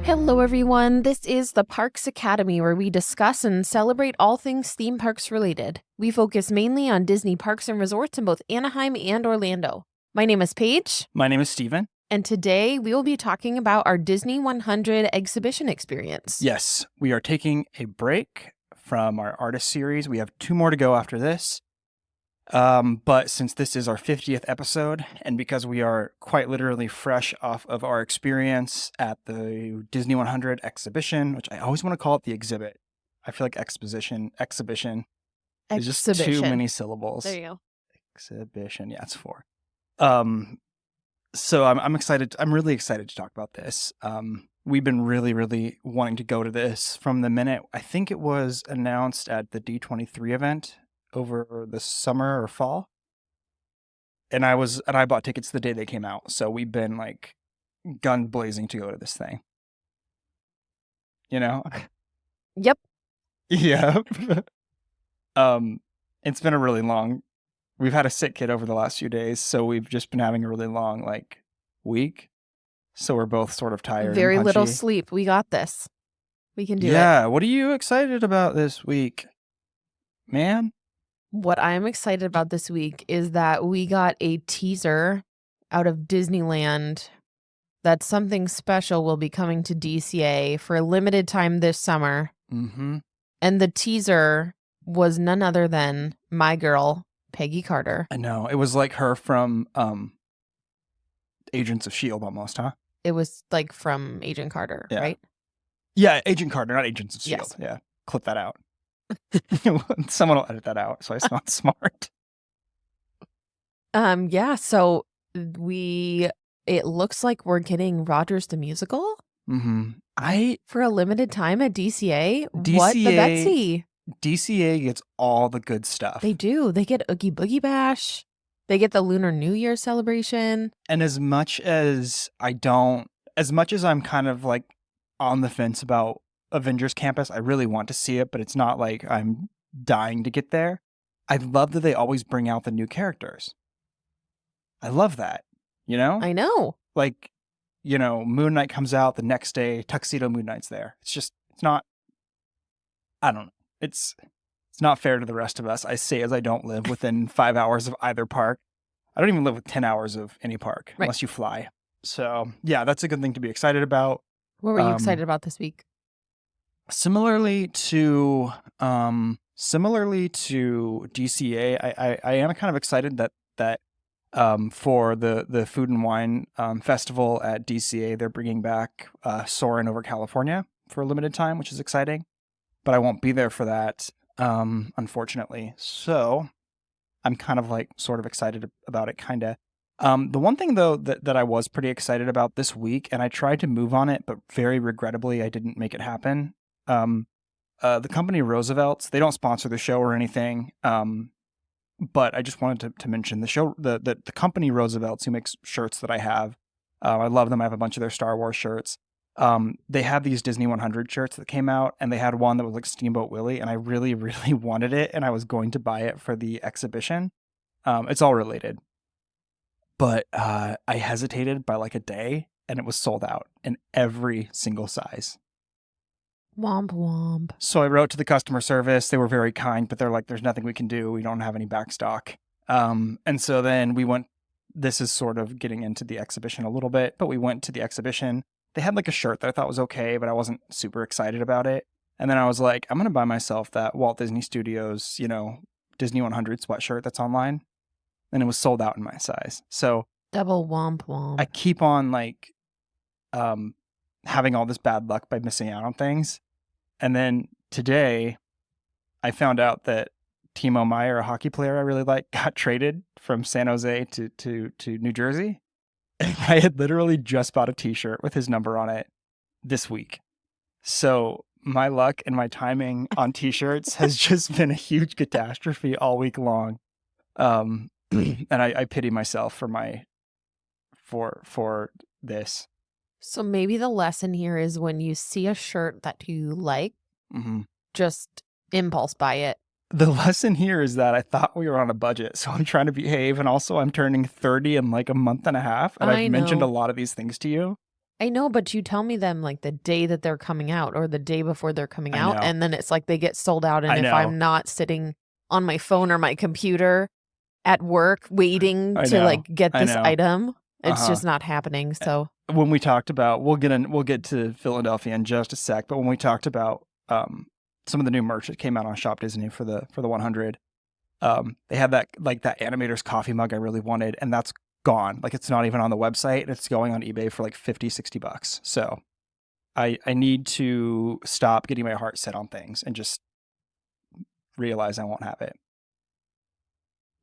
Hello, everyone. This is the Parks Academy, where we discuss and celebrate all things theme parks related. We focus mainly on Disney parks and resorts in both Anaheim and Orlando. My name is Paige. My name is Steven. And today we will be talking about our Disney100 exhibition experience. Yes, we are taking a break from our artist series. We have 2 more to go after this. But since this is our 50th episode, and because we are quite literally fresh off of our experience at the Disney100 exhibition, which I always want to call it the exhibit. I feel like exhibition is just too many syllables. There you go. Exhibition, yeah, it's 4. So I'm excited. I'm really excited to talk about this. We've been really wanting to go to this from the minute I think it was announced at the D23 event over the summer or fall. And I bought tickets the day they came out. So we've been like gun blazing to go to this thing. You know? Yep. Yep. It's been a really long. We've had a sick kid over the last few days, so we've just been having a really long week. So we're both sort of tired. Very little sleep. We got this. We can do it. Yeah. What are you excited about this week, man? What I'm excited about this week is that we got a teaser out of Disneyland that something special will be coming to DCA for a limited time this summer. Mm-hmm. And the teaser was none other than my girl, Peggy Carter. I know. It was like her from Agents of S.H.I.E.L.D. almost, huh? It was like from Agent Carter, right? Yeah, Agent Carter, not Agents of S.H.I.E.L.D. Yes. Yeah, clip that out. Someone will edit that out, so I sound smart. Yeah, so it looks like we're getting Rogers the Musical for a limited time at DCA. What the Betsy? DCA gets all the good stuff. They do. They get Oogie Boogie Bash. They get the Lunar New Year celebration. And as much as I'm kind of like on the fence about Avengers Campus, I really want to see it, but it's not like I'm dying to get there. I love that they always bring out the new characters. I love that, you know? I know. Like, you know, Moon Knight comes out the next day, Tuxedo Moon Knight's there. It's not, I don't know. It's not fair to the rest of us. I say as I don't live within 5 hours of either park. I don't even live with 10 hours of any park, unless you fly. So, yeah, that's a good thing to be excited about. What were you excited about this week? Similarly to DCA, I am kind of excited that for the Food and Wine Festival at DCA, they're bringing back Soarin' over California for a limited time, which is exciting. But I won't be there for that, unfortunately. So I'm kind of like sort of excited about it, kind of. The one thing, though, that I was pretty excited about this week, and I tried to move on it, but very regrettably, I didn't make it happen. The company Roosevelt's, they don't sponsor the show or anything, but I just wanted to mention the show, the company Roosevelt's, who makes shirts that I have. I love them. I have a bunch of their Star Wars shirts. They have these Disney100 shirts that came out, and they had one that was like Steamboat Willie, and I really wanted it, and I was going to buy it for the exhibition. It's all related. But I hesitated by like a day, and it was sold out in every single size. Womp womp. So I wrote to the customer service. They were very kind, but they're like, there's nothing we can do. We don't have any back stock. And so then we went, this is sort of getting into the exhibition a little bit, but we went to the exhibition. They had like a shirt that I thought was okay, but I wasn't super excited about it. And then I was like, I'm going to buy myself that Walt Disney Studios, Disney100 sweatshirt that's online. And it was sold out in my size. So double womp womp. I keep on like having all this bad luck by missing out on things. And then today I found out that Timo Meyer, a hockey player I really like, got traded from San Jose to New Jersey. And I had literally just bought a t-shirt with his number on it this week. So my luck and my timing on t-shirts has just been a huge catastrophe all week long. And I pity myself for this. So maybe the lesson here is when you see a shirt that you like, just impulse buy it. The lesson here is that I thought we were on a budget, so I'm trying to behave, and also I'm turning 30 in like a month and a half, and I've mentioned a lot of these things to you. I know, but you tell me them, like, the day that they're coming out or the day before they're coming I out, know. and then it's like they get sold out, and I if know. I'm not sitting on my phone or my computer at work waiting I to, know. like, get I this know. item, it's Uh-huh. just not happening, so When we talked about we'll get to Philadelphia in just a sec, but when we talked about some of the new merch that came out on Shop Disney for the 100, they had that like that animator's coffee mug I really wanted, and that's gone. Like it's not even on the website. It's going on eBay for like 50, $60. So I need to stop getting my heart set on things and just realize I won't have it.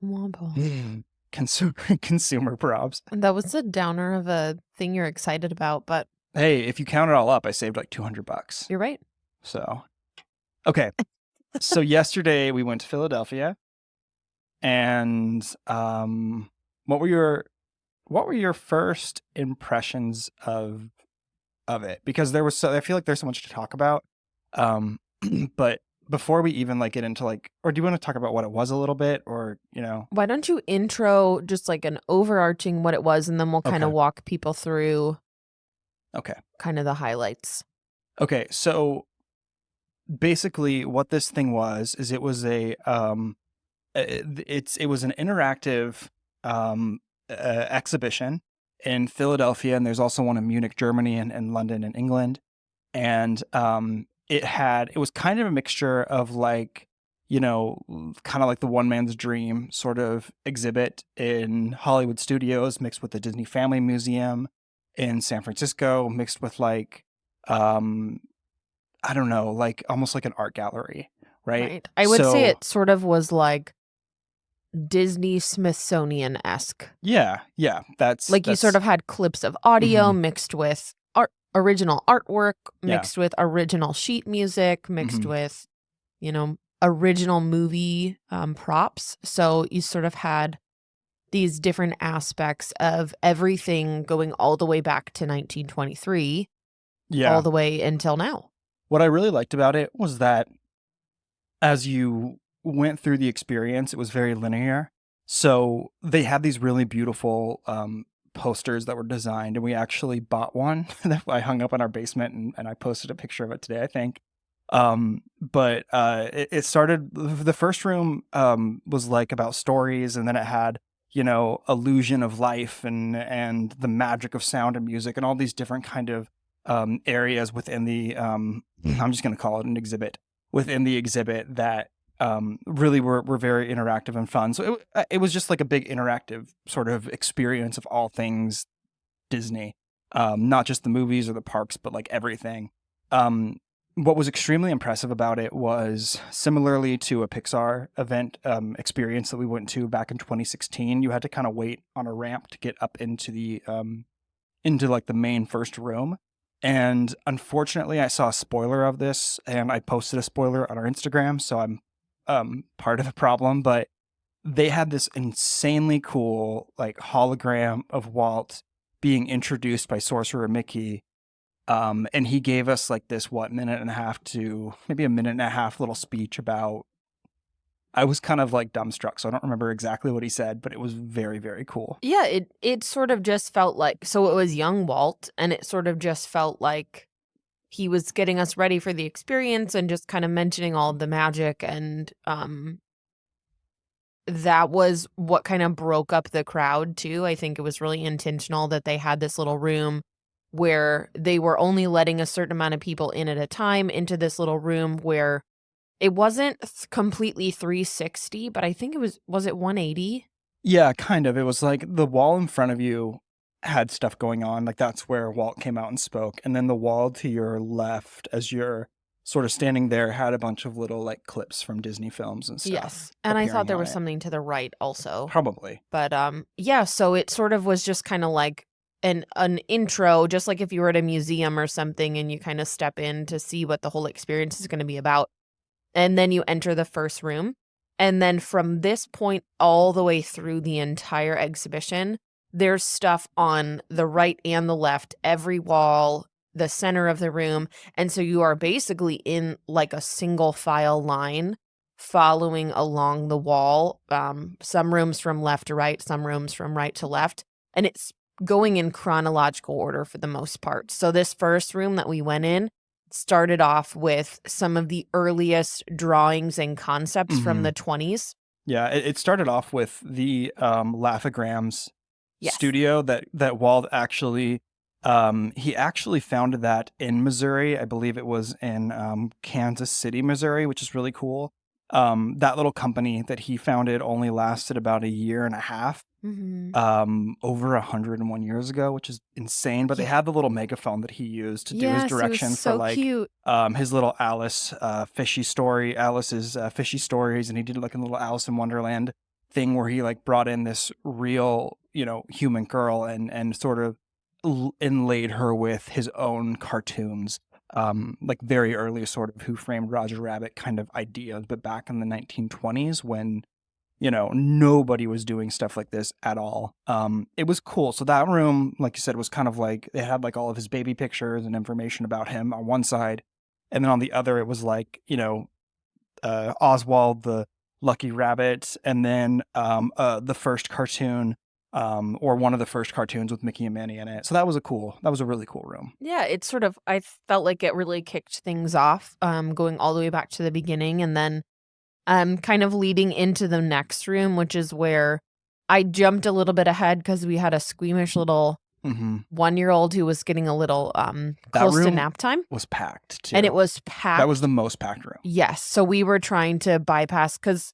womp Consumer consumer probs. That was a downer of a thing you're excited about, but Hey, if you count it all up, I saved like $200. you're right. So okay. So yesterday we went to Philadelphia, and what were your first impressions of it? Because I feel like there's so much to talk about. But before we even like get into like, or do you want to talk about what it was a little bit, or Why don't you intro just, like, an overarching what it was, and then we'll kinda Okay. walk people through Okay. kinda the highlights. Okay. So basically, what this thing was is it was it was an interactive exhibition in Philadelphia, and there's also one in Munich, Germany, and London and England. And it was kind of a mixture of like, kind of like the one man's dream sort of exhibit in Hollywood studios mixed with the Disney Family Museum in San Francisco, mixed with like I don't know, like almost like an art gallery, right? Right. I would say So it sort of was, like, Disney Smithsonian-esque. yeah, Like, you sort that's of had clips of audio mhm, mixed with original artwork, yeah, mixed with original sheet music, mixed hmm with, original movie, props. So you sort of had these different aspects of everything going all the way back to 1923, all yeah. the way until now. What I really liked about it was that as you went through the experience, it was very linear. So they had these really beautiful posters that were designed, and we actually bought one that I hung up in our basement, and I posted a picture of it today, I think. But it started, the first room was like about stories, and then it had, illusion of life and the magic of sound and music and all these different kind of areas within the, I'm just going to call it an exhibit within the exhibit that really were very interactive and fun. So it was just like a big interactive sort of experience of all things Disney, not just the movies or the parks, but like everything. Um, what was extremely impressive about it was similarly to a Pixar event experience that we went to back in 2016. You had to kind of wait on a ramp to get up into the into like the main first room. And unfortunately, I saw a spoiler of this, and I posted a spoiler on our Instagram, so I'm part of the problem. But they had this insanely cool like hologram of Walt being introduced by Sorcerer Mickey. And he gave us like this minute and a half to maybe a minute and a half little speech about. I was kind of like dumbstruck, so I don't remember exactly what he said, but it was very, very cool. Yeah, it sort of just felt like, so it was young Walt, and it sort of just felt like he was getting us ready for the experience and just kind of mentioning all of the magic, and that was what kind of broke up the crowd too. I think it was really intentional that they had this little room where they were only letting a certain amount of people in at a time into this little room where it wasn't completely 360, but I think was it 180? Yeah, kind of. It was like the wall in front of you had stuff going on. Like that's where Walt came out and spoke. And then the wall to your left, as you're sort of standing there, had a bunch of little like clips from Disney films and stuff Yes, and I thought appearing there on was it. something to the right also. Probably. But, yeah, so it sort of was just kinda like an intro, just like if you were at a museum or something and you kinda step in to see what the whole experience is gonna be about, and then you enter the first room, and then from this point all the way through the entire exhibition, there's stuff on the right and the left, every wall, the center of the room, and so you are basically in, like, a single file line following along the wall, some rooms from left to right, some rooms from right to left, and it's going in chronological order for the most part. So this first room that we went in started off with some of the earliest drawings and concepts from the 20s. Yeah, it started off with the Laugh-O-Grams Yes. studio that Wald actually he actually founded that in Missouri. I believe it was in Kansas City, Missouri, which is really cool. That little company that he founded only lasted about a year and a half. Over 101 years ago, which is insane. But they had the little megaphone that he used to do his direction for like cute. his little Alice's fishy stories, and he did like a little Alice in Wonderland thing where he like brought in this real, human girl and sort of inlaid her with his own cartoons. Like very early sort of Who Framed Roger Rabbit kind of ideas, but back in the 1920s when nobody was doing stuff like this at all. It was cool. So that room, like you said, was kind of like, they had like all of his baby pictures and information about him on one side. And then on the other, it was like, Oswald the Lucky Rabbit. And then the first cartoon, or one of the first cartoons with Mickey and Minnie in it. So that was a really cool room. Yeah, it's sort of, I felt like it really kicked things off, going all the way back to the beginning. And then kind of leading into the next room, which is where I jumped a little bit ahead because we had a squeamish little 1-year-old who was getting a little close to nap time. Was packed too. And it was packed. That was the most packed room. Yes. So we were trying to bypass because,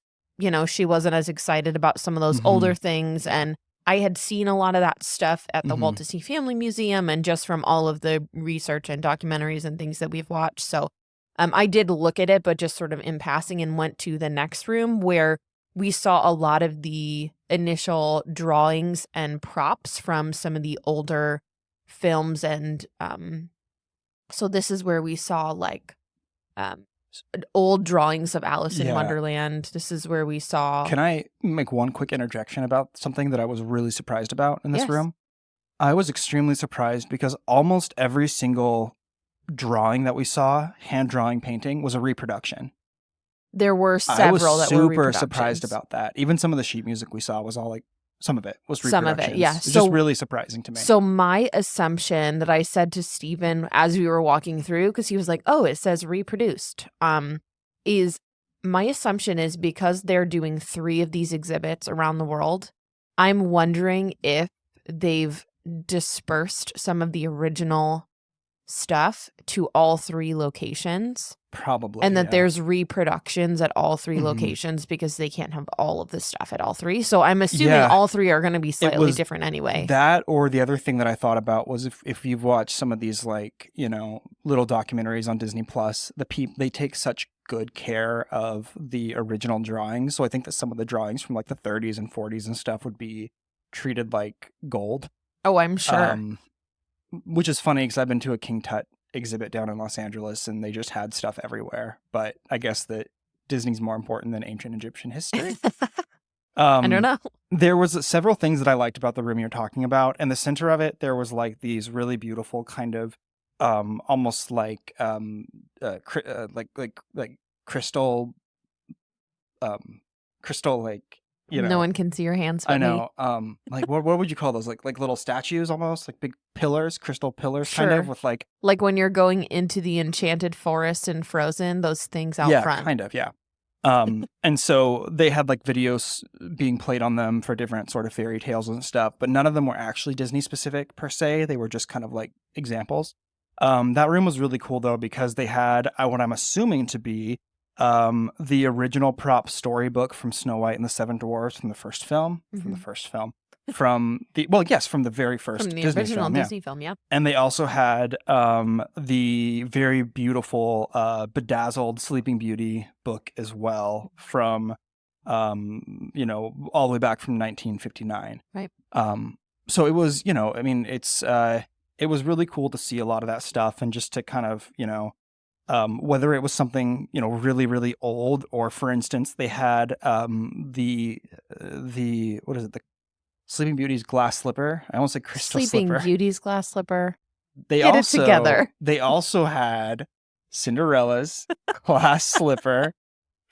she wasn't as excited about some of those older things. And I had seen a lot of that stuff at the Walt Disney Family Museum and just from all of the research and documentaries and things that we've watched. So I did look at it, but just sort of in passing, and went to the next room where we saw a lot of the initial drawings and props from some of the older films. And so this is where we saw like old drawings of Alice in Wonderland. This is where we saw... Can I make one quick interjection about something that I was really surprised about in this room? I was extremely surprised because almost every single drawing that we saw, hand drawing painting, was a reproduction. There were several that were super surprised about that. Even some of the sheet music we saw was all like, some of it was reproductions. Some of it, yeah. It's just really surprising to me. So my assumption that I said to Stephen as we were walking through, because he was like, oh, it says reproduced, is my assumption is because they're doing 3 of these exhibits around the world, I'm wondering if they've dispersed some of the original stuff to all 3 locations. Probably. And that there's reproductions at all 3 locations because they can't have all of the stuff at all 3. So I'm assuming all 3 are going to be slightly different anyway. That, or the other thing that I thought about was if you've watched some of these like, little documentaries on Disney Plus, they take such good care of the original drawings. So I think that some of the drawings from like the 30s and 40s and stuff would be treated like gold. Oh, I'm sure. Which is funny because I've been to a King Tut exhibit down in Los Angeles and they just had stuff everywhere. But I guess that Disney's more important than ancient Egyptian history. I don't know. There was several things that I liked about the room you're talking about. In the center of it, there was like these really beautiful kind of almost like crystal like no one can see your hands. I know. Like what would you call those? Like little statues, almost like big pillars, crystal pillars, kind of with like when you're going into the enchanted forest in Frozen, those things out front. Yeah, kind of, yeah. And so they had like videos being played on them for different sort of fairy tales and stuff, but none of them were actually Disney specific per se. They were just kind of like examples. That room was really cool though because they had what I'm assuming to be the original prop storybook from Snow White and the Seven Dwarfs from the first film, from the very first Disney original film, Disney film, yeah. And they also had the very beautiful bedazzled Sleeping Beauty book as well from all the way back from 1959. Right. So it was, it was really cool to see a lot of that stuff and just to kind of, whether it was something, really, really old, or for instance, they had the what is it? The Sleeping Beauty's glass slipper. I almost said crystal slipper. Sleeping Beauty's glass slipper. Get it together. They also had Cinderella's glass slipper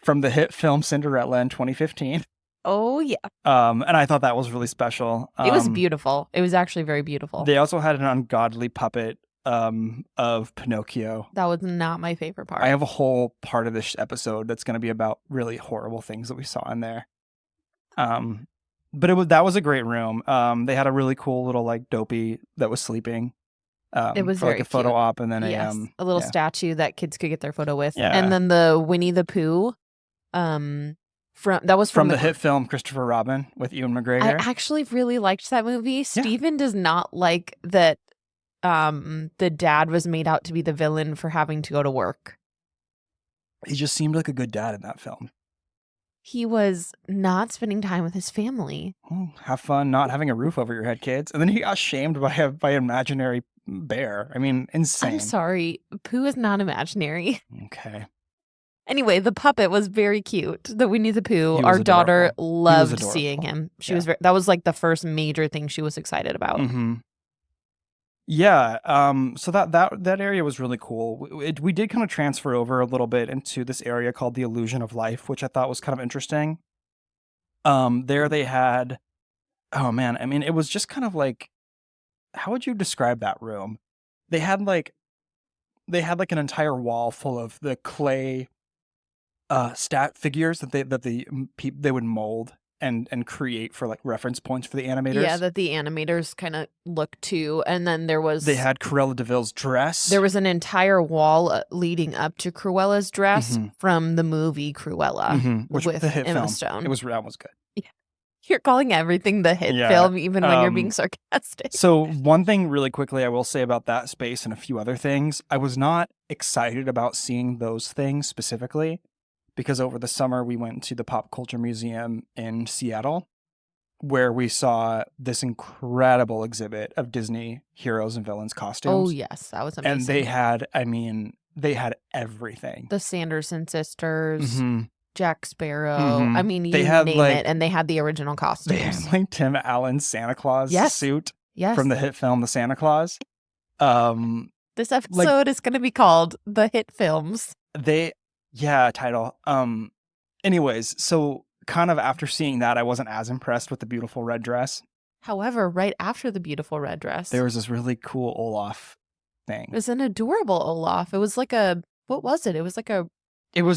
from the hit film Cinderella in 2015. Oh, yeah. And I thought that was really special. It was beautiful. It was actually very beautiful. They also had an ungodly puppet of Pinocchio. That was not my favorite part. I have a whole part of this episode that's going to be about really horrible things that we saw in there. But that was a great room. They had a really cool little like dopey that was sleeping. It was for like very a photo cute. op and then a little statue that kids could get their photo with. Yeah. And then the Winnie the Pooh, that was from the hit film Christopher Robin with Ewan McGregor. I actually really liked that movie. Steven does not like that the dad was made out to be the villain for having to go to work. He just seemed like a good dad in that film. He was not spending time with his family. Well, have fun not having a roof over your head, kids. And then he got shamed by an imaginary bear. I mean, insane. I'm sorry. Pooh is not imaginary. Okay. Anyway, the puppet was very cute. The Winnie the Pooh. He was Our daughter adorable. loved seeing him. She was that was like the first major thing she was excited about. Mm-hmm. Yeah. So that area was really cool. We did kind of transfer over a little bit into this area called the Illusion of Life, which I thought was kind of interesting. There they had, oh man, I mean, it was just kind of like, how would you describe that room? They had like an entire wall full of the clay stat figures that they would mold and create for like reference points for the animators. Yeah, that the animators kind of look to. And then they had Cruella de Vil's dress. There was an entire wall leading up to Cruella's dress from the movie Cruella, which with the hit Emma film. Stone. That was good. Yeah. You're calling everything the hit film, even when you're being sarcastic. So one thing really quickly I will say about that space and a few other things, I was not excited about seeing those things specifically, because over the summer we went to the Pop Culture Museum in Seattle, where we saw this incredible exhibit of Disney heroes and villains costumes. Oh, yes. That was amazing. And they had everything. The Sanderson sisters, Jack Sparrow. I mean, you had, name it. And they had the original costumes. They had like Tim Allen's Santa Claus suit from the hit film The Santa Claus. This episode is going to be called The Hit Films. Title. Anyways, so kind of after seeing that, I wasn't as impressed with the beautiful red dress. However, right after the beautiful red dress, there was this really cool Olaf thing. It was an adorable Olaf. It was like what was it? It was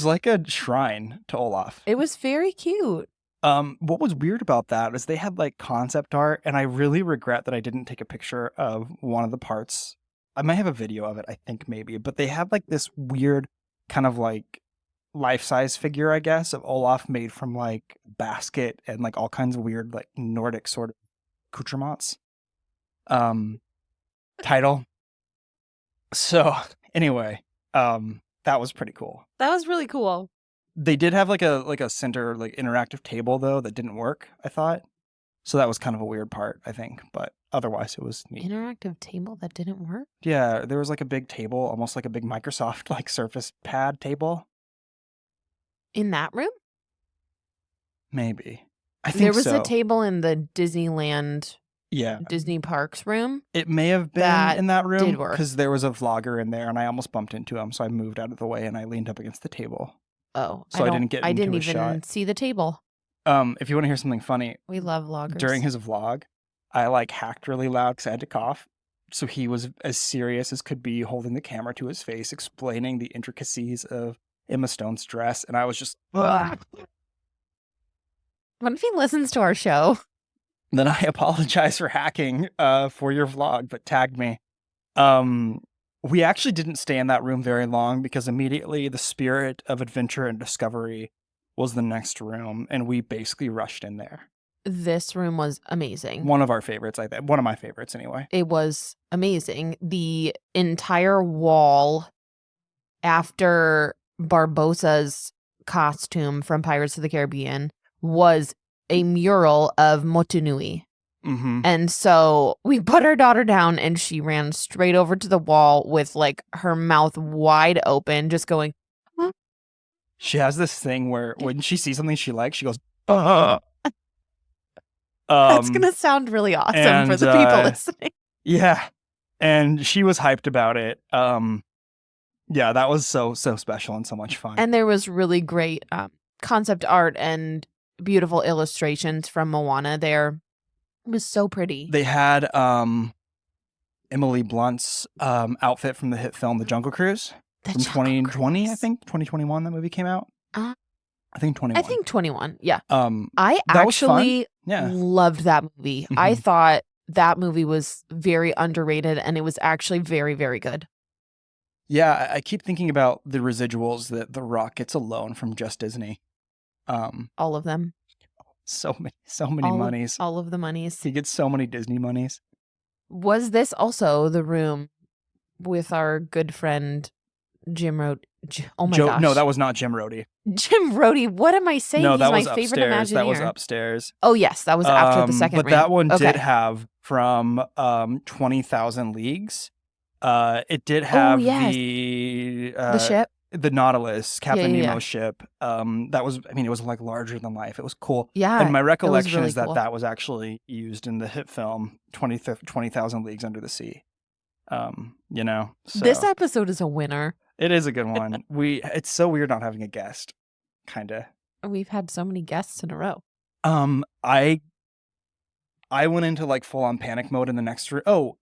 like a shrine to Olaf. It was very cute. What was weird about that is they had like concept art, and I really regret that I didn't take a picture of one of the parts. I might have a video of it, I think maybe, but they had like this weird kind of like life-size figure, I guess, of Olaf made from like basket and like all kinds of weird like Nordic sort of accoutrements. Title. So anyway, that was pretty cool. That was really cool. They did have like a center like interactive table though that didn't work, I thought. So that was kind of a weird part, I think, but otherwise it was neat. Interactive table that didn't work? Yeah, there was like a big table, almost like a big Microsoft like Surface Pad table. In that room? Maybe. I think there was a table in the Disneyland Disney Parks room. It may have been in that room because there was a vlogger in there and I almost bumped into him, so I moved out of the way and I leaned up against the table. Oh, so I didn't get into even a shot. see the table. If you want to hear something funny, we love vloggers. During his vlog, I like hacked really loud because I had to cough. So he was as serious as could be, holding the camera to his face, explaining the intricacies of Emma Stone's dress, and I was just. Ugh. What if he listens to our show? Then I apologize for hacking for your vlog, but tagged me. We actually didn't stay in that room very long because immediately the spirit of adventure and discovery was the next room, and we basically rushed in there. This room was amazing. One of our favorites, I think. One of my favorites, anyway. It was amazing. The entire wall after Barbossa's costume from Pirates of the Caribbean was a mural of Motunui. And so we put our daughter down and she ran straight over to the wall with like her mouth wide open, just going, huh? She has this thing where when she sees something she likes, she goes, That's going to sound really awesome for the people listening. Yeah. And she was hyped about it. Yeah, that was so special and so much fun. And there was really great concept art and beautiful illustrations from Moana there. It was so pretty. They had Emily Blunt's outfit from the hit film The Jungle Cruise The from Jungle 2020, I Cruise. think. 2021 that movie came out. Uh, I think 21. I think 21. Yeah. That I was fun. actually Yeah. loved that movie. I Mhm. thought that movie was very underrated, and it was actually very, very good. Yeah, I keep thinking about the residuals that The Rock gets alone from just Disney. All of them. So many monies. All of the monies. He gets so many Disney monies. Was this also the room with our good friend Jim Rode? Oh my gosh. No, that was not Jim Rhodey. Jim Rhodey. What am I saying? No, He's that my was favorite upstairs. Imagineer. That was upstairs. Oh yes, that was after the second But room. that one did Okay. have from 20,000 Leagues. It did have yes. the ship. the Nautilus, Captain Yeah. Nemo's ship. That was, I mean, it was like larger than life. It was cool. Yeah. And my recollection really is that cool. that was actually used in the hit film 20,000 Leagues Under the Sea. You know, so This episode is a winner. it is a good one. It's so weird not having a guest, kind of. We've had so many guests in a row. I went into like full on panic mode in the next room. Oh,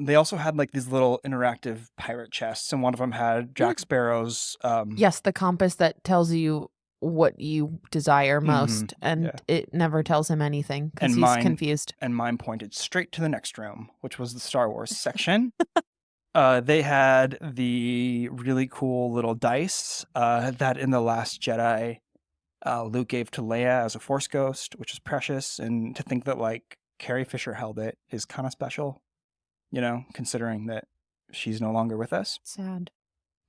they also had like these little interactive pirate chests, and one of them had Jack Sparrow's. Yes, the compass that tells you what you desire most, and it never tells him anything because he's confused. And mine pointed straight to the next room, which was the Star Wars section. They had the really cool little dice that in The Last Jedi, Luke gave to Leia as a Force ghost, which is precious, and to think that like Carrie Fisher held it is kind of special, you know, considering that she's no longer with us. Sad.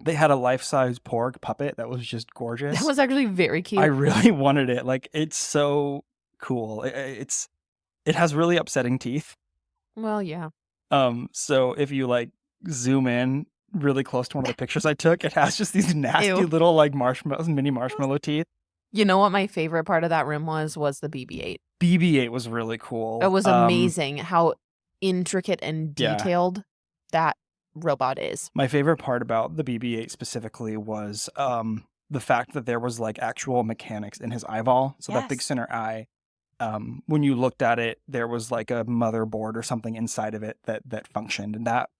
They had a life-size Porg puppet that was just gorgeous. That was actually very cute. I really wanted it. Like, it's so cool. It has really upsetting teeth. Well, yeah. So if you like zoom in really close to one of the pictures I took, it has just these nasty little like mini marshmallow teeth. You know what my favorite part of that room was the BB-8. BB-8 was really cool. It was amazing how intricate and detailed that robot is. My favorite part about the BB-8 specifically was the fact that there was like actual mechanics in his eyeball. So that big center eye, when you looked at it, there was like a motherboard or something inside of it that functioned. And that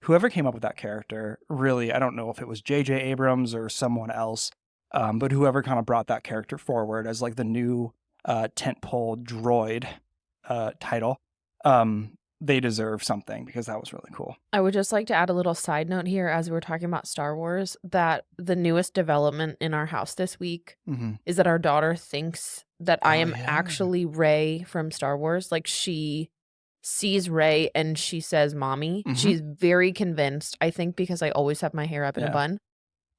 whoever came up with that character, really, I don't know if it was J.J. Abrams or someone else, but whoever kind of brought that character forward as like the new tentpole droid title, they deserve something because that was really cool. I would just like to add a little side note here as we're talking about Star Wars, that the newest development in our house this week is that our daughter thinks that I am actually Rey from Star Wars. Like, she sees Rey and she says mommy. She's very convinced, I think because I always have my hair up in a bun.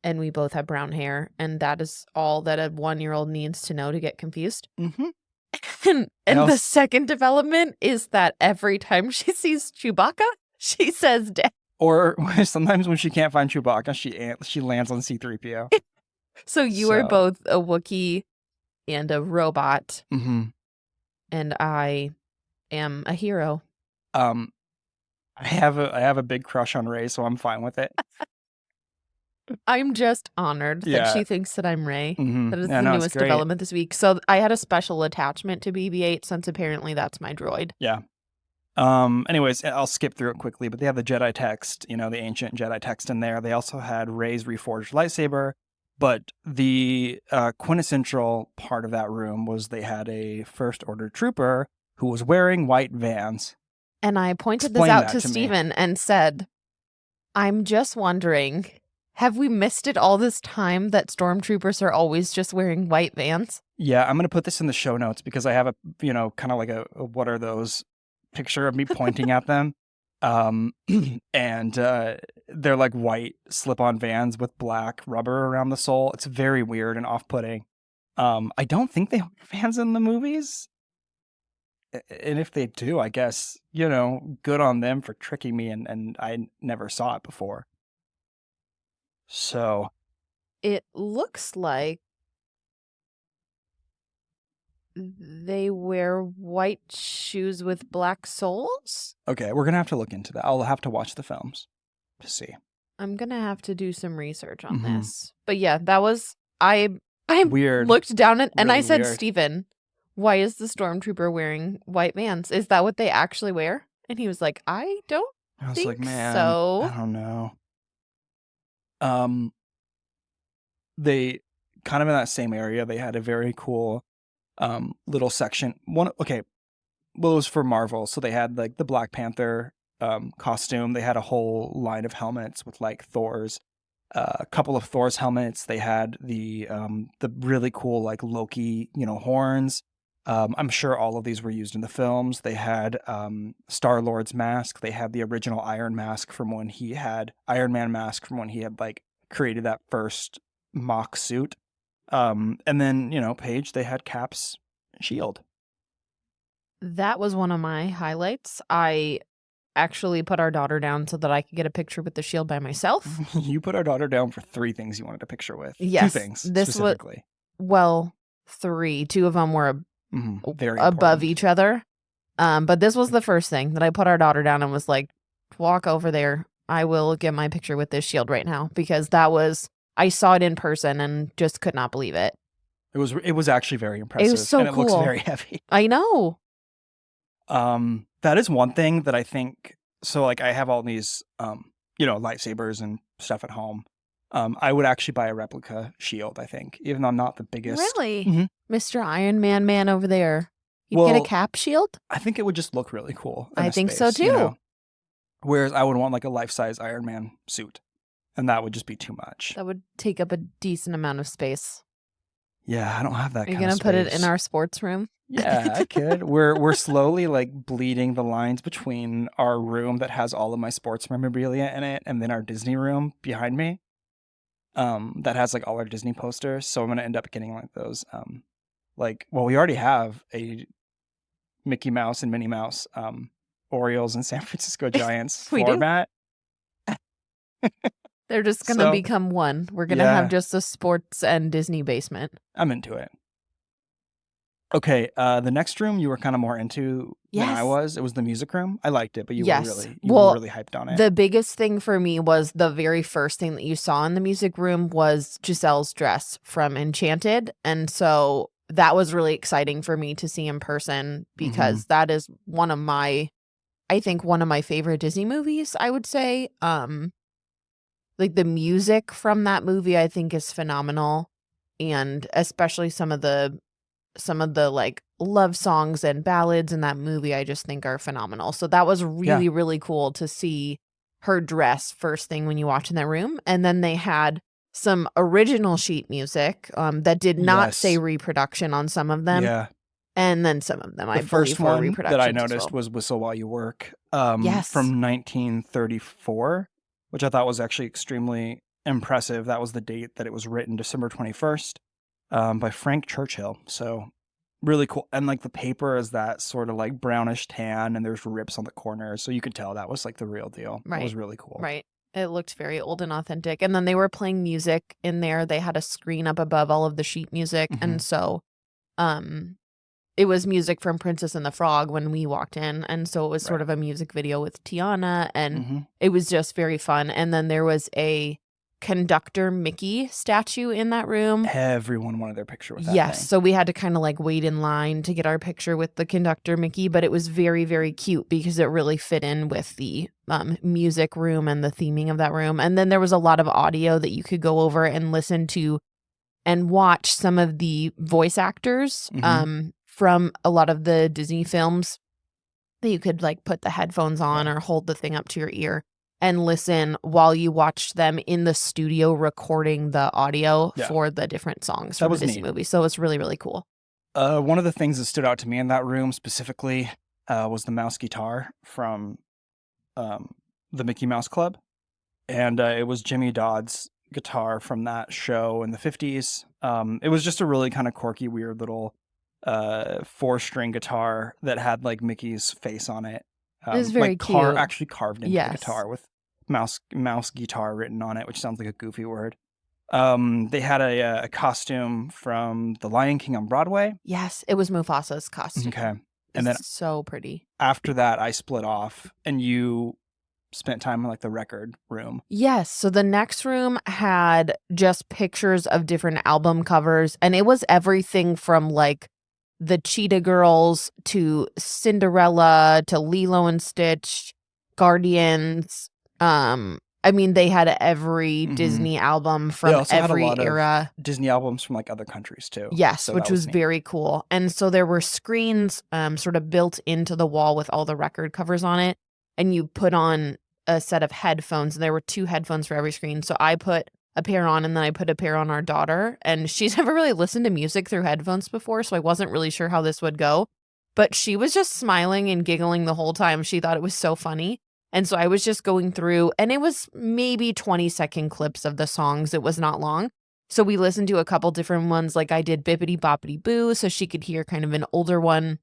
And we both have brown hair, and that is all that a 1-year-old needs to know to get confused. And the second development is that every time she sees Chewbacca, she says Dad. Or sometimes when she can't find Chewbacca, she lands on C-3PO. So you are both a Wookiee and a robot, and I am a hero. I have a big crush on Rey, so I'm fine with it. I'm just honored that she thinks that I'm Rey. That is the newest development this week. So I had a special attachment to BB-8 since apparently that's my droid. Yeah. Anyways, I'll skip through it quickly, but they have the Jedi text, you know, the ancient Jedi text in there. They also had Rey's reforged lightsaber, but the quintessential part of that room was they had a First Order trooper who was wearing white Vans. And I pointed this out to Steven and said, I'm just wondering, have we missed it all this time that stormtroopers are always just wearing white Vans? Yeah, I'm going to put this in the show notes because I have a, you know, kind of like a what are those picture of me pointing at them. And they're like white slip-on Vans with black rubber around the sole. It's very weird and off-putting. I don't think they wear Vans in the movies. And if they do, I guess, you know, good on them for tricking me and I never saw it before. So it looks like they wear white shoes with black soles. Okay, we're gonna have to look into that. I'll have to watch the films to see. I'm gonna have to do some research on this. But yeah, that was I weird. looked down at and really I said, weird. Steven, why is the stormtrooper wearing white vans? Is that what they actually wear? And he was like, I don't I was like, think man, so. I don't know. They kind of in that same area, they had a very cool little section. Okay, well, it was for Marvel, so they had like the Black Panther costume. They had a whole line of helmets with like Thor's, a couple of Thor's helmets. They had the really cool like Loki, horns. I'm sure all of these were used in the films. They had Star-Lord's mask. They had the original Iron mask from when he had Iron Man mask from when he had like created that first mock suit. And then, Paige, they had Cap's shield. That was one of my highlights. I actually put our daughter down so that I could get a picture with the shield by myself. You put our daughter down for 3 things you wanted a picture with. Yes, 2 things this specifically. Well, 3. 2 of them were very above important. each other. But this was the first thing that I put our daughter down and was like, walk over there. I will get my picture with this shield right now, because I saw it in person and just could not believe it. It was actually very impressive. It was so and cool. It looks very heavy. I know. That is one thing that I think. So like I have all these lightsabers and stuff at home. I would actually buy a replica shield, I think, even though I'm not the biggest. Really? Mr. Iron Man over there. You'd get a Cap shield? I think it would just look really cool. I think so too. Whereas I would want like a life-size Iron Man suit, and that would just be too much. That would take up a decent amount of space. Yeah, I don't have that. Are you gonna put it in our sports room? Yeah, I could. We're slowly like bleeding the lines between our room that has all of my sports memorabilia in it, and then our Disney room behind me, that has like all our Disney posters. So I'm gonna end up getting like those, we already have a Mickey Mouse and Minnie Mouse, Orioles and San Francisco Giants floor mat. They're just gonna become one. We're gonna have just a sports and Disney basement. I'm into it. Okay, the next room you were kind of more into than I was. It was the music room. I liked it, but you were really hyped on it. The biggest thing for me was the very first thing that you saw in the music room was Giselle's dress from Enchanted, and so that was really exciting for me to see in person, because that is one of my favorite Disney movies, I would say. Like the music from that movie I think is phenomenal, and especially some of the like love songs and ballads in that movie I just think are phenomenal. So that was really, really cool to see her dress first thing when you watch in that room. And then they had some original sheet music that did not say reproduction on some of them. Yeah. And then some of them, I believe, were reproductions. The first one that I noticed was Whistle While You Work, from 1934, which I thought was actually extremely impressive. That was the date that it was written, December 21st, by Frank Churchill. So really cool. And like the paper is that sort of like brownish tan, and there's rips on the corners. So you could tell that was like the real deal. Right. It was really cool. Right. It looked very old and authentic. And then they were playing music in there. They had a screen up above all of the sheet music. And so it was music from Princess and the Frog when we walked in. And so it was sort of a music video with Tiana, and it was just very fun. And then there was a Conductor Mickey statue in that room. Everyone wanted their picture with that thing. So we had to kind of like wait in line to get our picture with the Conductor Mickey, but it was very, very cute because it really fit in with the music room and the theming of that room. And then there was a lot of audio that you could go over and listen to and watch some of the voice actors from a lot of the Disney films, that you could like put the headphones on or hold the thing up to your ear and listen while you watched them in the studio recording the audio for the different songs from the Disney movie. So it's really, really cool. One of the things that stood out to me in that room specifically was the mouse guitar from the Mickey Mouse Club. And it was Jimmy Dodd's guitar from that show in the 50s. It was just a really kind of quirky, weird little 4-string guitar that had like Mickey's face on it. It was very cute. Actually carved into the guitar with mouse guitar written on it, which sounds like a goofy word. They had a costume from The Lion King on Broadway. Yes, it was Mufasa's costume. Okay. And then so pretty. After that, I split off, and you spent time in like the record room. Yes. So the next room had just pictures of different album covers, and it was everything from like the Cheetah Girls to Cinderella to Lilo and Stitch, Guardians. I mean, they had every Mhm. Disney album They from also had a every lot of era. Disney albums from like other countries too. Yes, So which that was was neat. very cool. And so there were screens sort of built into the wall with all the record covers on it. And you put on a set of headphones. And there were 2 headphones for every screen. So I put a pair on and then I put a pair on our daughter. And she's never really listened to music through headphones before. So I wasn't really sure how this would go. But she was just smiling and giggling the whole time. She thought it was so funny. And so I was just going through, and it was maybe 20-second clips of the songs. It was not long. So we listened to a couple different ones, like I did Bippity Boppity Boo, so she could hear kind of an older one.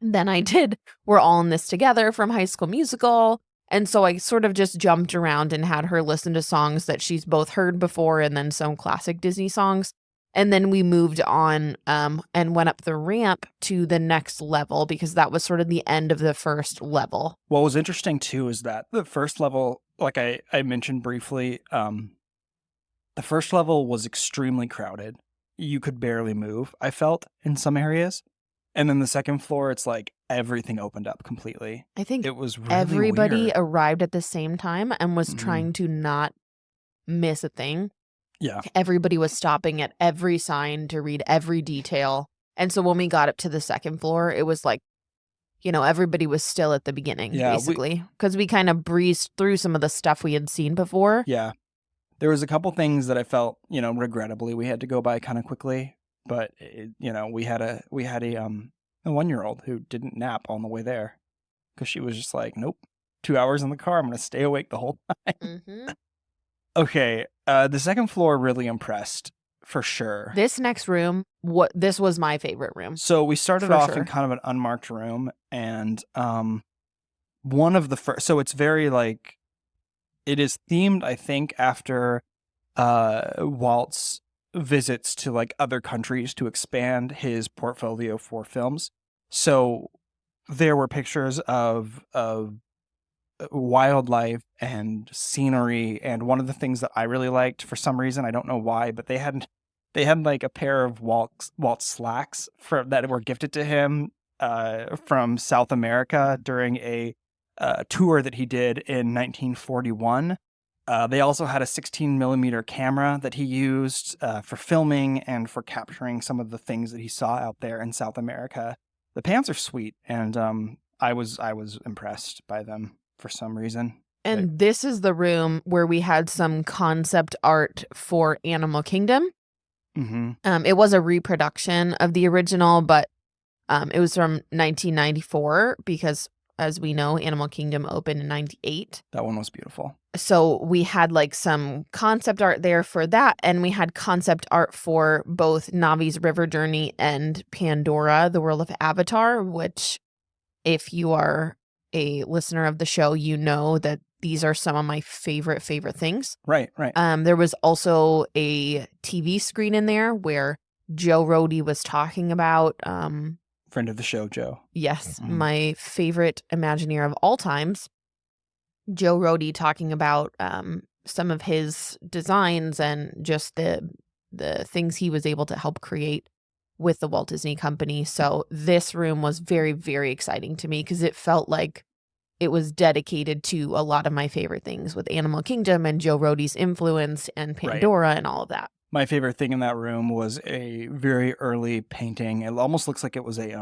Then I did We're All in This Together from High School Musical. And so I sort of just jumped around and had her listen to songs that she's both heard before and then some classic Disney songs. And then we moved on and went up the ramp to the next level because that was sort of the end of the first level. What was interesting too is that the first level, like I mentioned briefly, the first level was extremely crowded. You could barely move, I felt, in some areas. And then the second floor, it's like everything opened up completely. I think It was really everybody weird. arrived at the same time and was Mhm. trying to not miss a thing. Yeah. Everybody was stopping at every sign to read every detail. And so when we got up to the second floor, it was like, everybody was still at the beginning, Yeah, basically, because we kind of breezed through some of the stuff we had seen before. Yeah. There was a couple things that I felt, regrettably we had to go by kind of quickly, but we had a 1-year-old who didn't nap on the way there because she was just like, nope, 2 hours in the car, I'm going to stay awake the whole time. Mm-hmm. Okay, the second floor really impressed for sure. This next room, this was my favorite room. So we started For off sure. in kind of an unmarked room, and one of the first, so it's very like, it is themed, I think, after Walt's visits to like other countries to expand his portfolio for films. So there were pictures of wildlife and scenery, and one of the things that I really liked for some reason, I don't know why, but they had like a pair of Walt's slacks that were gifted to him from South America during a tour that he did in 1941. They also had a 16 millimeter camera that he used for filming and for capturing some of the things that he saw out there in South America. The pants are sweet, and I was impressed by them for some reason. And this is the room where we had some concept art for Animal Kingdom. Mm-hmm. It was a reproduction of the original, but it was from 1994 because, as we know, Animal Kingdom opened in 98. That one was beautiful. So we had like some concept art there for that, and we had concept art for both Navi's River Journey and Pandora, the World of Avatar, which, if you are a listener of the show, you know that these are some of my favorite things. Right. There was also a TV screen in there where Joe Rohde was talking about Friend of the show, Joe. Yes, my favorite Imagineer of all times, Joe Rohde, talking about some of his designs and just the things he was able to help create with the Walt Disney Company. So this room was very, very exciting to me because it felt like it was dedicated to a lot of my favorite things with Animal Kingdom and Joe Rohde's influence and Pandora and all of that. My favorite thing in that room was a very early painting. It almost looks like it was it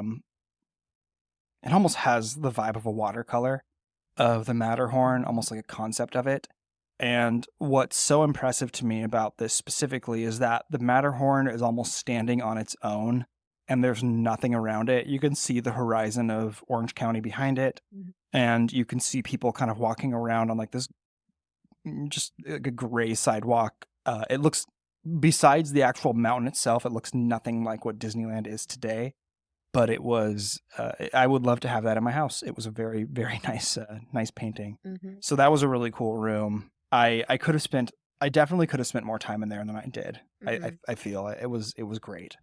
almost has the vibe of a watercolor of the Matterhorn, almost like a concept of it. And what's so impressive to me about this specifically is that the Matterhorn is almost standing on its own and there's nothing around it. You can see the horizon of Orange County behind it, and you can see people kind of walking around on like this just like a gray sidewalk. It looks, besides the actual mountain itself, it looks nothing like what Disneyland is today. But it was, I would love to have that in my house. It was a very, very nice painting. Mm-hmm. So that was a really cool room. I definitely could have spent more time in there than I did. Mm-hmm. I feel it was great.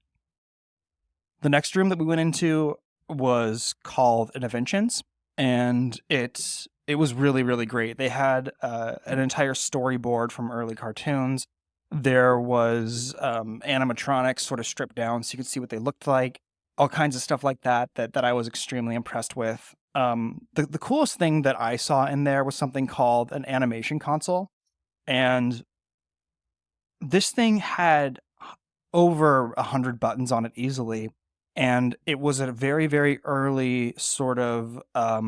The next room that we went into was called Interventions, and it was really, really great. They had an entire storyboard from early cartoons. There was animatronics sort of stripped down so you could see what they looked like. all kinds of stuff like that I was extremely impressed with. The coolest thing that I saw in there was something called an animation console, and this thing had over 100 buttons on it easily, and it was a very, very early sort of uh,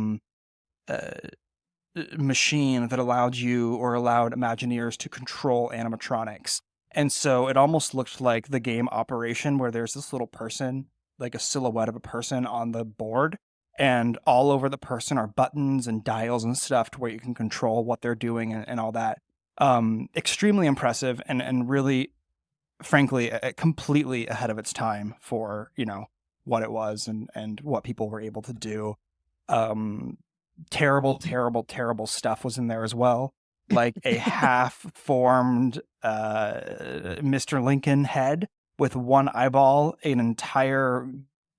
machine that allowed Imagineers to control animatronics. And so it almost looked like the game Operation, where there's this little person, like a silhouette of a person on the board, and all over the person are buttons and dials and stuff to where you can control what they're doing and all that. Extremely impressive and really, frankly, completely ahead of its time for, what it was and what people were able to do. Terrible, terrible, terrible stuff was in there as well. Like a half-formed Mr. Lincoln head with one eyeball, an entire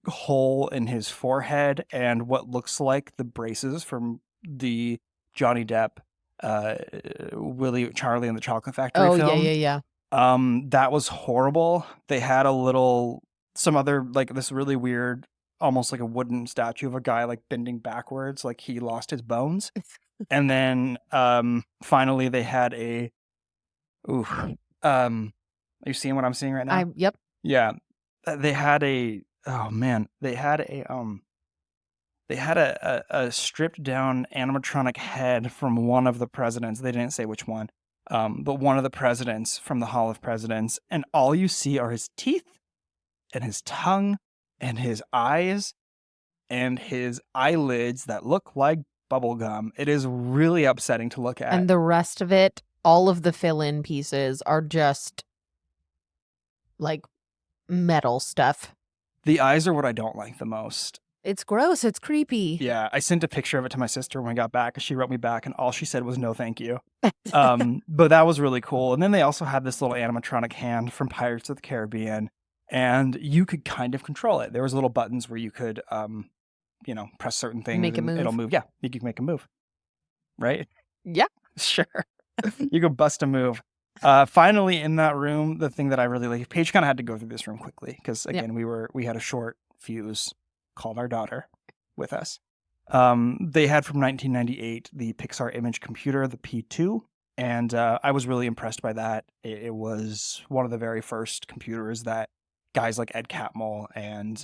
hole in his forehead, and what looks like the braces from the Johnny Depp Charlie and the Chocolate Factory Oh, film. yeah. That was horrible. They had some other, like, this really weird, almost like a wooden statue of a guy like bending backwards, like he lost his bones. And then finally they had a are you seeing what I'm seeing right now? Yep. Yeah. They had a a stripped down animatronic head from one of the presidents. They didn't say which one. But one of the presidents from the Hall of Presidents, and all you see are his teeth and his tongue and his eyes and his eyelids that look like bubblegum. It is really upsetting to look at. And the rest of it, all of the fill-in pieces are just like metal stuff. The eyes are what I don't like the most. It's gross. It's creepy. Yeah, I sent a picture of it to my sister when I got back, and she wrote me back, and all she said was no thank you. But that was really cool. And then they also had this little animatronic hand from Pirates of the Caribbean, and you could kind of control it. There was little buttons where you could, press certain things. Make a move. It'll move. Yeah, you could make a move. Right? Yeah. Sure. You could bust a move. Finally, in that room, the thing that I really like, Paige kind of had to go through this room quickly because, again, we had a short fuse, called our daughter with us. They had from 1998 the Pixar image computer, the P2, and I was really impressed by that. It was one of the very first computers that guys like Ed Catmull and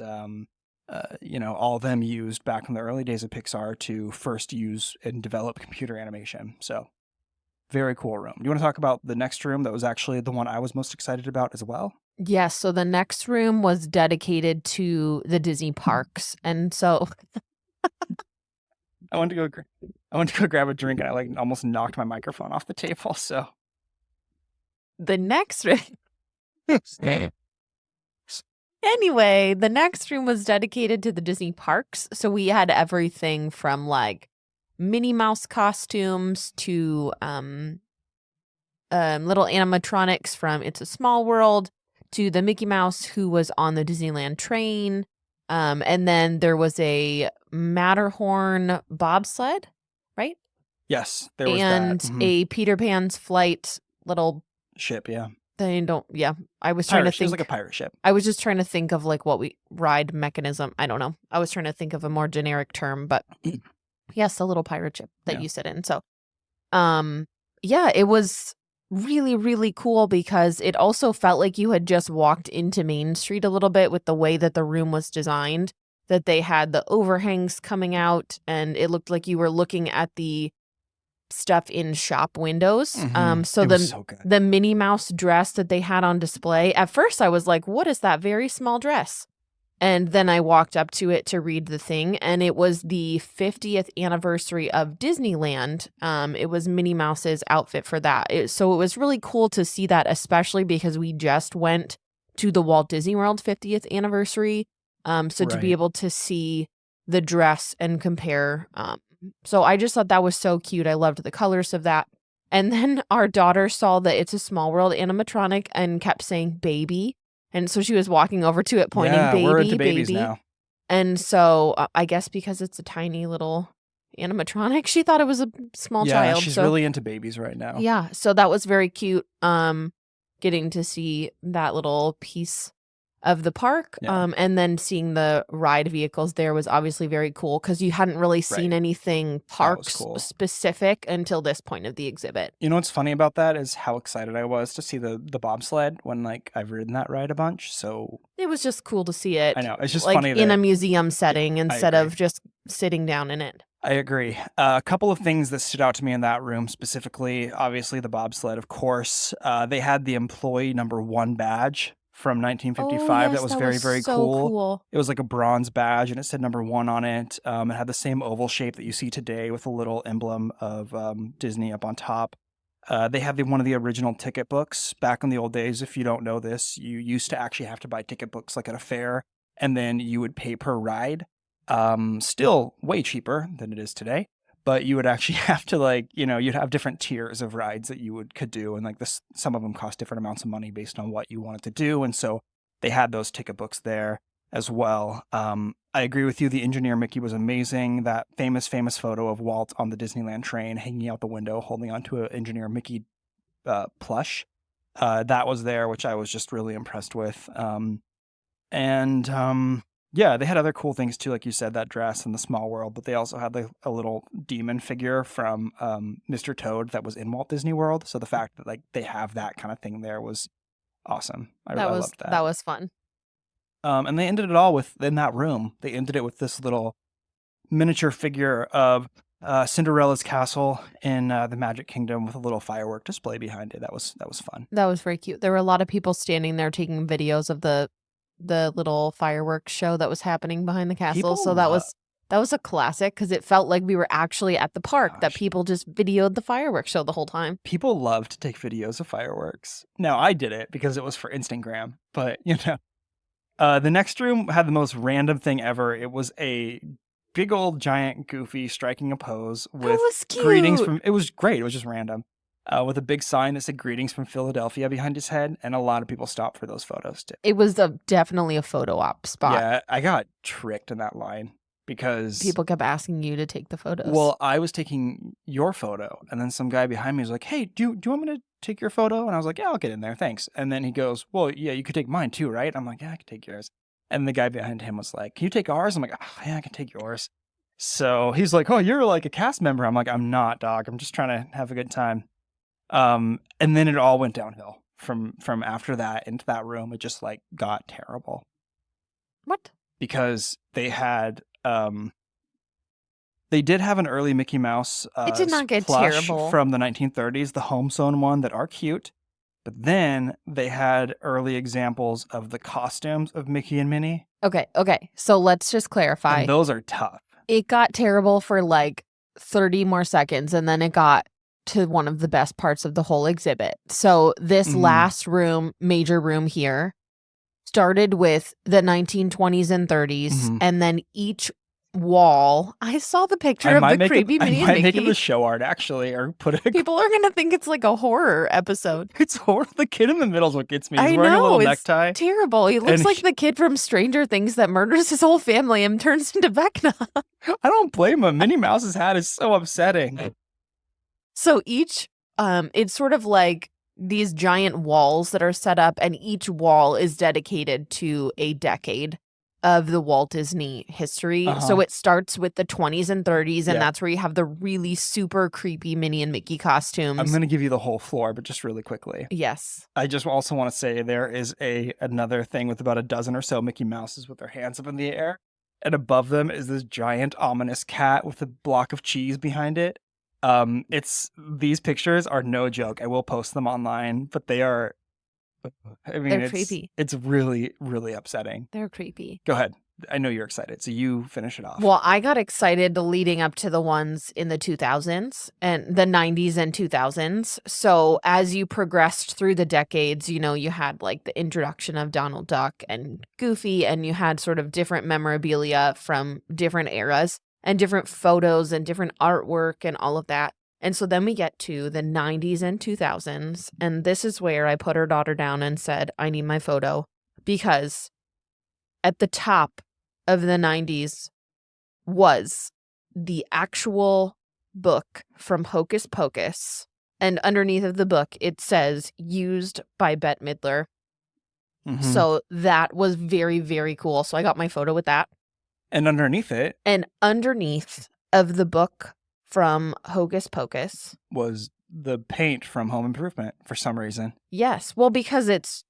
all of them used back in the early days of Pixar to first use and develop computer animation. So very cool room. Do you want to talk about the next room that was actually the one I was most excited about as well? Yes, so the next room was dedicated to the Disney parks. And so I went to go grab a drink and I like almost knocked my microphone off the table. So the next room Anyway, the next room was dedicated to the Disney parks. So we had everything from like Minnie Mouse costumes to little animatronics from It's a Small World to the Mickey Mouse who was on the Disneyland train. And then there was a Matterhorn bobsled, right? yes, there was And that. a Peter Pan's flight little Ship, yeah. I was trying to It was think. like a pirate ship. I was just trying to think of like what we ride mechanism. I don't know. I was trying to think of a more generic term, but yes, a little pirate ship that you sit in. So, it was really, really cool because it also felt like you had just walked into Main Street a little bit with the way that the room was designed, that they had the overhangs coming out and it looked like you were looking at the stuff in shop windows. So It was so good. the Minnie Mouse dress that they had on display, at first I was like, what is that very small dress? And then I walked up to it to read the thing, and it was the 50th anniversary of Disneyland. It was Minnie Mouse's outfit for that. So it was really cool to see that, especially because we just went to the Walt Disney World 50th anniversary. So to be Right. able to see the dress and compare. So I just thought that was so cute. I loved the colors of that. And then our daughter saw the It's a Small World animatronic and kept saying baby. And so she was walking over to it pointing baby, we're into babies baby. now. And so I guess because it's a tiny little animatronic, she thought it was a small child. She's so really into babies right now. yeah, so that was very cute. Getting to see that little piece of the park. Yeah. And then seeing the ride vehicles there was obviously very cool because you hadn't really seen Right. anything That was parks cool. specific until this point of the exhibit. You know what's funny about that is how excited I was to see the bobsled when like I've ridden that ride a bunch. So It was just cool to see I it know it's just like funny in a that museum yeah, setting I instead agree. of just sitting down in it. I agree. A couple of things that stood out to me in that room specifically, obviously the bobsled, of course. They had the employee #1 badge from Oh 1955. That yes, was that very, was very so cool. cool. It was like a bronze badge and it said #1 on it. It had the same oval shape that you see today with a little emblem of Disney up on top. They had one of the original ticket books. Back in the old days, if you don't know this, you used to actually have to buy ticket books like at a fair, and then you would pay per ride. Still way cheaper than it is today, but you would actually have to like, you'd have different tiers of rides that you could do, and like this, some of them cost different amounts of money based on what you wanted to do, and so they had those ticket books there as well. I agree with you. The engineer Mickey was amazing. That famous photo of Walt on the Disneyland train hanging out the window holding onto an engineer Mickey plush. That was there, which I was just really impressed with. And yeah, they had other cool things too, like you said, that dress and the Small World, but they also had like a little demon figure from Mr. Toad that was in Walt Disney World. So the fact that like they have that kind of thing there was awesome. I loved that. That was fun. And they ended it all in that room. They ended it with this little miniature figure of Cinderella's castle in the Magic Kingdom with a little firework display behind it. That was fun. That was very cute. There were a lot of people standing there taking videos of the little fireworks show that was happening behind the castle. People So that was a classic because it felt like we were actually at the park, that people just videoed the fireworks show the whole time. People love to take videos of fireworks. Now, I did it because it was for Instagram, but the next room had the most random thing ever. It was a big old giant Goofy striking a pose with was greetings cute. from. It was great. It was just random. With a big sign that said "Greetings from Philadelphia" behind his head, and a lot of people stopped for those photos too. It was definitely a photo op spot. Yeah, I got tricked in that line because People kept asking you to take the photos. well, I was taking your photo, and then some guy behind me was like, "Hey, do you want me to take your photo?" And I was like, "Yeah, I'll get in there, thanks." And then he goes, "Well, yeah, you could take mine too, right?" I'm like, "Yeah, I can take yours." And the guy behind him was like, "Can you take ours?" I'm like, "Oh, yeah, I can take yours." So he's like, "Oh, you're like a cast member." I'm like, "I'm not, dog. I'm just trying to have a good time." And then it all went downhill from after that into that room. It just like got terrible. What? Because they had they did have an early Mickey Mouse It did not get plush terrible. from the 1930s, the home sewn one that are cute. But then they had early examples of the costumes of Mickey and Minnie. Okay. So let's just clarify. And those are tough. It got terrible for like 30 more seconds, and then it got to one of the best parts of the whole exhibit. So this last room, major room here, started with the 1920s and 30s, and then each wall. I saw the picture of the creepy Minnie and Mickey. I might make it the show art actually, or put it. People are gonna think it's like a horror episode. It's horror. The kid in the middle is what gets me. He's I wearing know, a little it's necktie. Terrible. He looks like the kid from Stranger Things that murders his whole family and turns into Vecna. I don't blame him. Minnie Mouse's hat is so upsetting. So each, it's sort of like these giant walls that are set up, and each wall is dedicated to a decade of the Walt Disney history. So it starts with the 20s and 30s, and that's where you have the really super creepy Minnie and Mickey costumes. I'm going to give you the whole floor, but just really quickly. Yes. I just also want to say there is another thing with about a dozen or so Mickey Mouses with their hands up in the air. And above them is this giant ominous cat with a block of cheese behind it. These pictures are no joke. I will post them online, but they are, I mean, they're creepy. It's really, really upsetting. They're creepy. Go ahead. I know you're excited, so you finish it off. Well, I got excited leading up to the ones in the 2000s and the 90s and 2000s. So as you progressed through the decades, you had like the introduction of Donald Duck and Goofy, and you had sort of different memorabilia from different eras and different photos and different artwork and all of that. And so then we get to the 90s and 2000s, and this is where I put her daughter down and said, I need my photo, because at the top of the 90s was the actual book from Hocus Pocus, and underneath of the book it says used by Bette Midler. So that was very, very cool. So I got my photo with that. And underneath it, And underneath of the book from Hocus Pocus was the paint from Home Improvement for some reason. Yes. Well, because it's,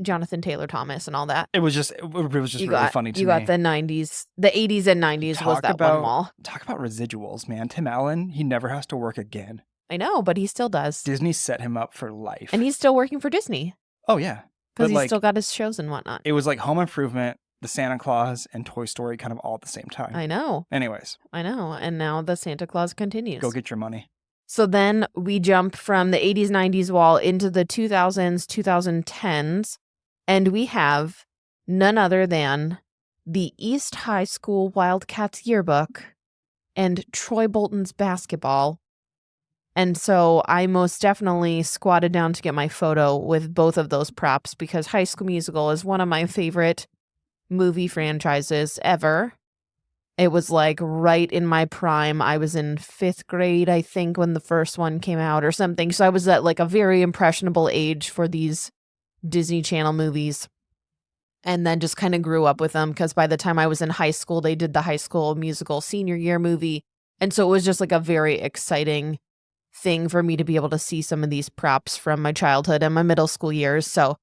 Jonathan Taylor Thomas and all that. It was just really funny to me. You got the 90s, the 80s and 90s was that one wall. Talk about residuals, man. Tim Allen, he never has to work again. I know, but he still does. Disney set him up for life. And he's still working for Disney. Oh, yeah. Because he's still got his shows and whatnot. It was like Home Improvement, the Santa Claus, and Toy Story kind of all at the same time. I know. Anyways. I know. And now the Santa Claus continues. Go get your money. So then we jump from the 80s, 90s wall into the 2000s, 2010s, and we have none other than the East High School Wildcats yearbook and Troy Bolton's basketball. And so I most definitely squatted down to get my photo with both of those props because High School Musical is one of my favorite movie franchises ever. It was like right in my prime. I was in 5th grade, I think, when the first one came out or something. So I was at like a very impressionable age for these Disney Channel movies. And then just kind of grew up with them because by the time I was in high school, they did the High School Musical senior year movie. And so it was just like a very exciting thing for me to be able to see some of these props from my childhood and my middle school years. So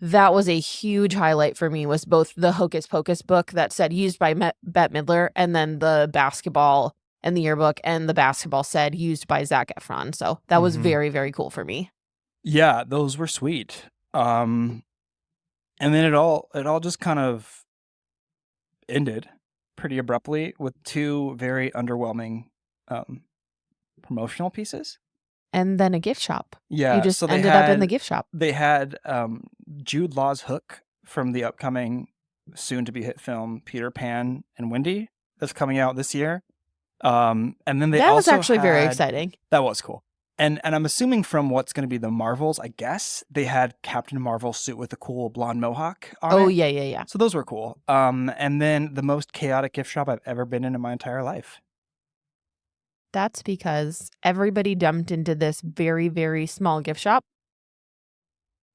that was a huge highlight for me, was both the Hocus Pocus book that said used by Bette Midler and then the basketball and the yearbook and the basketball said used by Zac Efron. So that was very, very cool for me. Yeah, those were sweet. And then it all just kind of ended pretty abruptly with 2 very underwhelming promotional pieces. And then a gift shop. Yeah. You just ended up in the gift shop. They had Jude Law's Hook from the upcoming soon-to-be-hit film Peter Pan and Wendy that's coming out this year. And then they that also was actually very exciting. That was cool. And I'm assuming from what's going to be the Marvels, I guess, they had Captain Marvel's suit with a cool blonde mohawk on it. Oh, yeah. So those were cool. And then the most chaotic gift shop I've ever been in my entire life. That's because everybody dumped into this very, very small gift shop.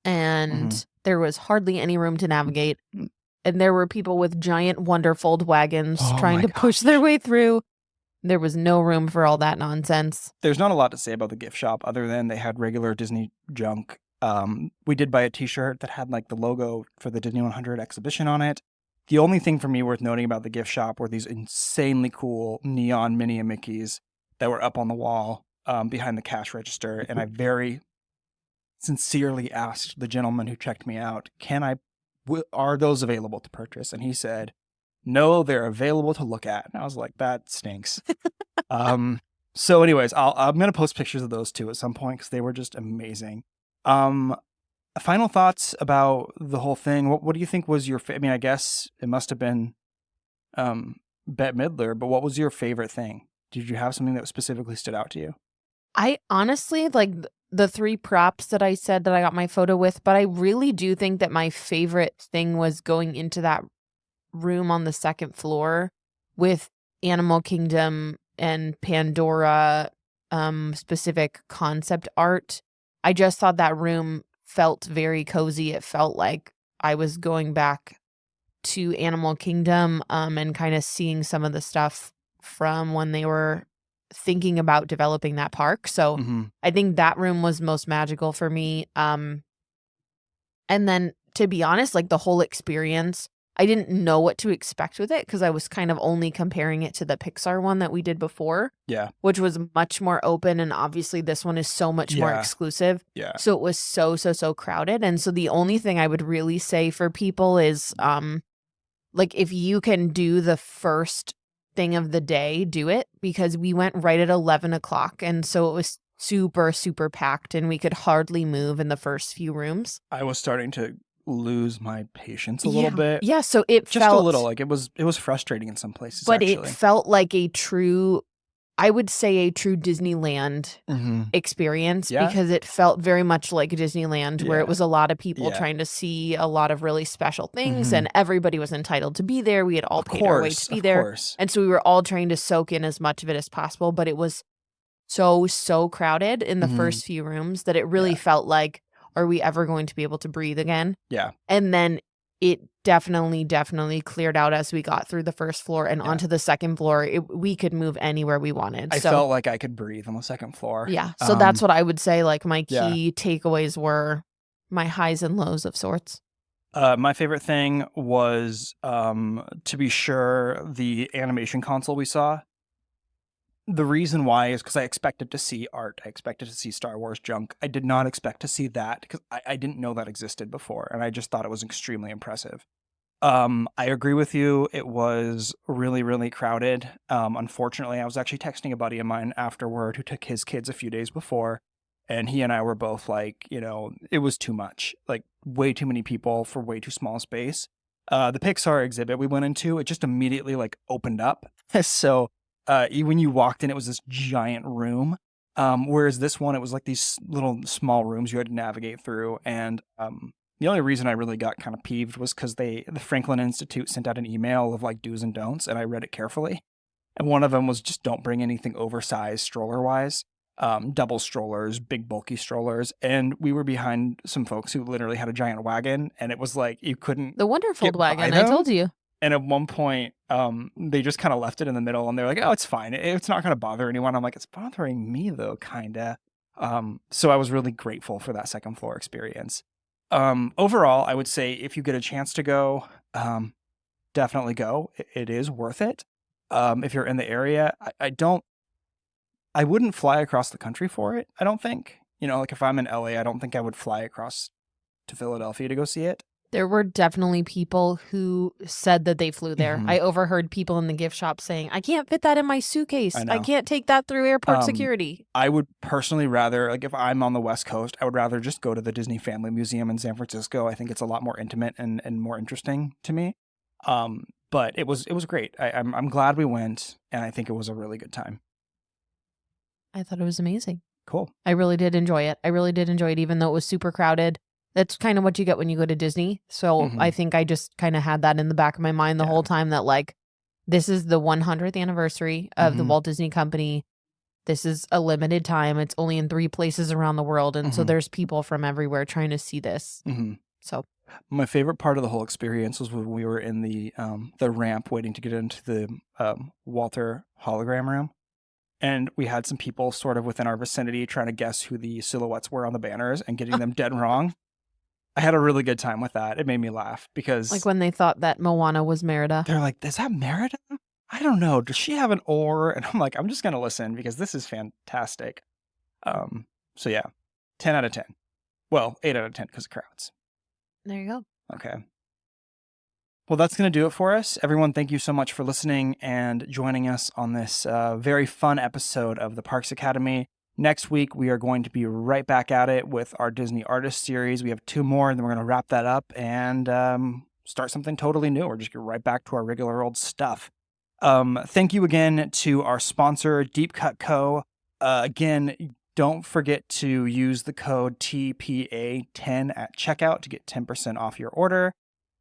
And there was hardly any room to navigate. And there were people with giant Wonderfold wagons trying to push their way through. There was no room for all that nonsense. There's not a lot to say about the gift shop other than they had regular Disney junk. We did buy a t-shirt that had like the logo for the Disney100 exhibition on it. The only thing for me worth noting about the gift shop were these insanely cool neon Minnie and Mickeys that were up on the wall behind the cash register. And I very sincerely asked the gentleman who checked me out, are those available to purchase? And he said, no, they're available to look at. And I was like, that stinks. So anyways, I'm going to post pictures of those too at some point because they were just amazing. Final thoughts about the whole thing. What do you think was your I guess it must have been Bette Midler, but what was your favorite thing? Did you have something that specifically stood out to you? I honestly, like the 3 props that I said that I got my photo with, but I really do think that my favorite thing was going into that room on the 2nd floor with Animal Kingdom and Pandora specific concept art. I just thought that room felt very cozy. It felt like I was going back to Animal Kingdom and kind of seeing some of the stuff from when they were thinking about developing that park. So I think that room was most magical for me. And then to be honest, like the whole experience, I didn't know what to expect with it because I was kind of only comparing it to the Pixar one that we did before. Yeah. Which was much more open. And obviously this one is so much more exclusive. Yeah. So it was so crowded. And so the only thing I would really say for people is like if you can do the first thing of the day, do it, because we went right at 11 o'clock. And so it was super packed and we could hardly move in the first few rooms. I was starting to lose my patience a little bit. Yeah, so it just felt a little like it was frustrating in some places. But actually. It felt like a true Disneyland experience because it felt very much like Disneyland where it was a lot of people trying to see a lot of really special things and everybody was entitled to be there. We had all paid our way to be there. And so we were all trying to soak in as much of it as possible, but it was so crowded in the first few rooms that it really felt like, are we ever going to be able to breathe again? Yeah. And then it definitely cleared out as we got through the first floor and Yeah. onto the second floor. We could move anywhere we wanted. I So felt like I could breathe on the second floor. yeah, so that's what I would say, like, my Yeah. key takeaways were my highs and lows of sorts. My favorite thing was, to be sure, the animation console we saw. The reason why is because I expected to see art. I expected to see Star Wars junk. I did not expect to see that because I didn't know that existed before, and I just thought it was extremely impressive. I agree with you. It was really, really crowded. Unfortunately, I was actually texting a buddy of mine afterward who took his kids a few days before, and he and I were both like, it was too much. Like, way too many people for way too small space. The Pixar exhibit we went into, it just immediately like opened up. So when you walked in, it was this giant room. Whereas this one, it was like these little small rooms you had to navigate through. And the only reason I really got kind of peeved was because the Franklin Institute sent out an email of like do's and don'ts, and I read it carefully. And one of them was just don't bring anything oversized stroller-wise. Double strollers, big bulky strollers. And we were behind some folks who literally had a giant wagon, and it was like you couldn't The Wonderfold get by wagon, I them. told you. And at one point, they just kind of left it in the middle, and they're like, "Oh, it's fine. It's not going to bother anyone." I'm like, "It's bothering me though, kinda." So I was really grateful for that second floor experience. Overall, I would say if you get a chance to go, definitely go. It is worth it. If you're in the area, I wouldn't fly across the country for it. I don't think. Like if I'm in LA, I don't think I would fly across to Philadelphia to go see it. There were definitely people who said that they flew there. Mhm. I overheard people in the gift shop saying, I can't fit that in my suitcase. I I know. can't take that through airport security. I would personally rather, like if I'm on the West Coast, I would rather just go to the Disney Family Museum in San Francisco. I think it's a lot more intimate and more interesting to me. But it was great. I'm glad we went, and I think it was a really good time. I thought it was amazing. Cool. I really did enjoy it. Even though it was super crowded. That's kind of what you get when you go to Disney. So I think I just kind of had that in the back of my mind the whole time that like, this is the 100th anniversary of the Walt Disney Company. This is a limited time. It's only in 3 places around the world. And so there's people from everywhere trying to see this. So my favorite part of the whole experience was when we were in the ramp waiting to get into the Walter hologram room. And we had some people sort of within our vicinity trying to guess who the silhouettes were on the banners and getting them dead wrong. I had a really good time with that. It made me laugh because like when they thought that Moana was Merida. They're like, is that Merida? I don't know. Does she have an oar? And I'm like, I'm just going to listen because this is fantastic. So yeah, 10 out of 10. Well, 8 out of 10 because of crowds. There you go. Okay. Well, that's going to do it for us. Everyone, thank you so much for listening and joining us on this very fun episode of the Parks Academy. Next week, we are going to be right back at it with our Disney Artist series. We have 2 more, and then we're going to wrap that up and start something totally new. We're just going right back to our regular old stuff. Thank you again to our sponsor, Deep Cut Co. Again, don't forget to use the code TPA10 at checkout to get 10% off your order.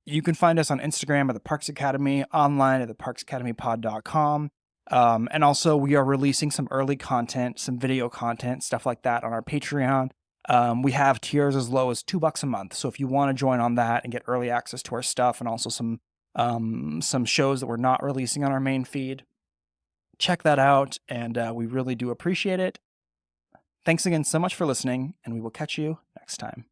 You can find us on Instagram at the Parks Academy, online at theparksacademypod.com. And also we are releasing some early content, some video content, stuff like that on our Patreon. We have tiers as low as $2 a month. So if you want to join on that and get early access to our stuff and also some shows that we're not releasing on our main feed, check that out. And we really do appreciate it. Thanks again so much for listening, and we will catch you next time.